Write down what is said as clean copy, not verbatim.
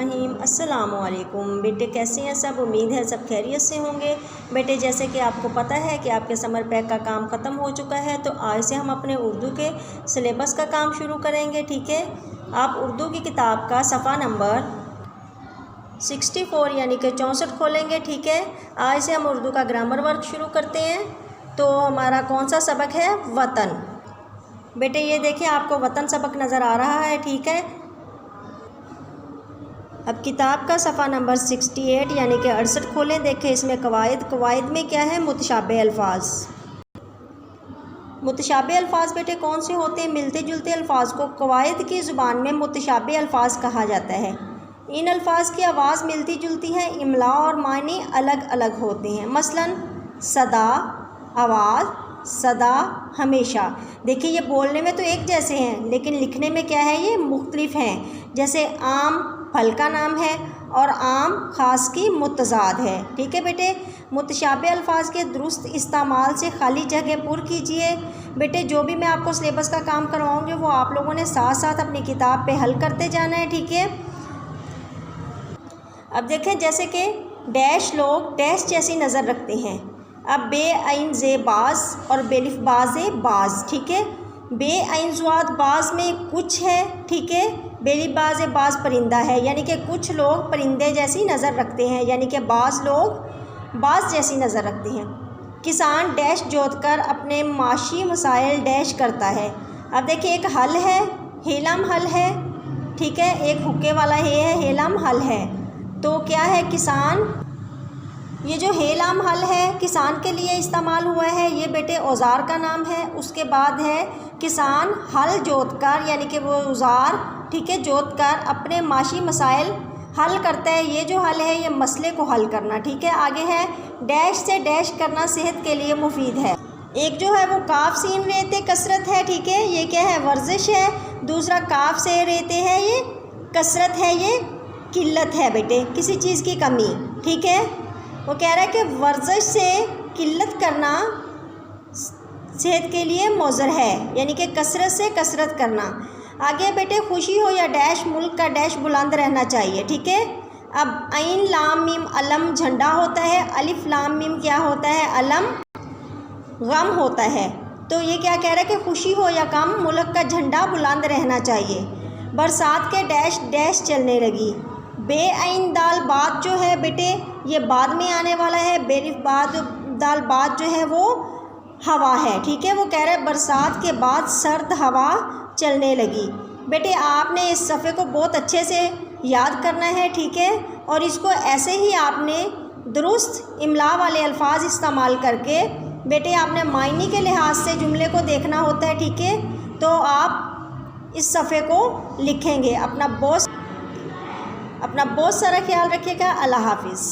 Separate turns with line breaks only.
बिस्मिल्लाहिर्रहमानिर्रहीम। अस्सलामुअलैकुम बेटे, कैसे हैं सब? उम्मीद है सब खैरियत से होंगे। बेटे, जैसे कि आपको पता है कि आपके समर पैक का काम ख़त्म हो चुका है, तो आज से हम अपने उर्दू के सिलेबस का काम शुरू करेंगे। ठीक है, आप उर्दू की किताब का सफ़ा नंबर 64 यानी कि 64 खोलेंगे। ठीक है, आज से हम उर्दू का ग्रामर वर्क शुरू करते हैं। तो हमारा कौन सा सबक है? वतन। बेटे ये देखिए, आपको वतन सबक नज़र आ रहा है। ठीक है, अब किताब का सफ़ा नंबर 68 यानी कि 68 खोलें। देखें इसमें कवायद में क्या है? मुतशाबे अल्फाज। मुतशाबे अल्फाज बेटे कौन से होते हैं? मिलते जुलते अल्फाज को कवायद की ज़ुबान में मुतशाबे अल्फाज कहा जाता है। इन अल्फाज की आवाज़ मिलती जुलती है, इमला और मानी अलग अलग होते हैं। मसलन सदा, आवाज़, सदा, हमेशा। देखिए ये बोलने में तो एक जैसे हैं, लेकिन लिखने में क्या है? ये मुख्तलिफ हैं। जैसे आम फल का नाम है और आम ख़ास की मुतज़ाद है। ठीक है बेटे, मुतशाबे अल्फाज के दुरुस्त इस्तेमाल से खाली जगह पुर कीजिए। बेटे जो भी मैं आपको सिलेबस का काम करवाऊँगी वो आप लोगों ने साथ साथ अपनी किताब पे हल करते जाना है। ठीक है, अब देखें जैसे कि डैश लोग डैश जैसी नज़र रखते हैं। अब बे आइन जे बाज और बेलिफ बाज़े बाज। ठीक है, बे आइन ज़ुआद बाज में कुछ है। ठीक है, बेलिफ बाज़े बाज परिंदा है, यानी कि कुछ लोग परिंदे जैसी नज़र रखते हैं, यानी कि बाज़ लोग बाज जैसी नज़र रखते हैं। किसान डैश जोत कर अपने माशी मसाइल डैश करता है। अब देखिए एक हल है, हेलम हल है। ठीक है, एक हुक्के वाला हे है, हेलम हल है। तो क्या है? किसान, ये जो हेलाम हल है किसान के लिए इस्तेमाल हुआ है, ये बेटे औज़ार का नाम है। उसके बाद है किसान हल जोत कर, यानी कि वो औज़ार, ठीक है, जोत कर अपने माशी मसाइल हल करता है। ये जो हल है ये मसले को हल करना। ठीक है, आगे है डैश से डैश करना सेहत के लिए मुफीद है। एक जो है वो काफ सीन रेते कसरत है। ठीक है, ये क्या है? वर्जिश है। दूसरा काफ से रेते है, ये कसरत है, ये किल्लत है बेटे, किसी चीज़ की कमी। ठीक है, वो कह रहा है कि वर्जिश से किल्लत करना सेहत के लिए मुज़र है, यानी कि कसरत से कसरत करना। आगे बेटे खुशी हो या डैश, मुल्क का डैश बुलंद रहना चाहिए। ठीक है, अब आइन लाम मीम अलम झंडा होता है, अलिफ लाम मीम क्या होता है? अलम गम होता है। तो ये क्या कह रहा है कि खुशी हो या गम, मुल्क का झंडा बुलंद रहना चाहिए। बरसात के डैश डैश चलने लगी। बे आइन दाल बाद जो है बेटे ये बाद में आने वाला है। बेरिफ बाद दाल बाद जो है वो हवा है। ठीक है, वो कह रहा है बरसात के बाद सर्द हवा चलने लगी। बेटे आपने इस सफ़े को बहुत अच्छे से याद करना है। ठीक है, और इसको ऐसे ही आपने दुरुस्त इमला वाले अल्फाज इस्तेमाल करके बेटे आपने मायने के लिहाज से जुमले को देखना होता है। ठीक है, तो आप इस सफ़े को लिखेंगे। अपना बहुत सारा ख्याल रखिएगा। अल्लाह हाफिज़।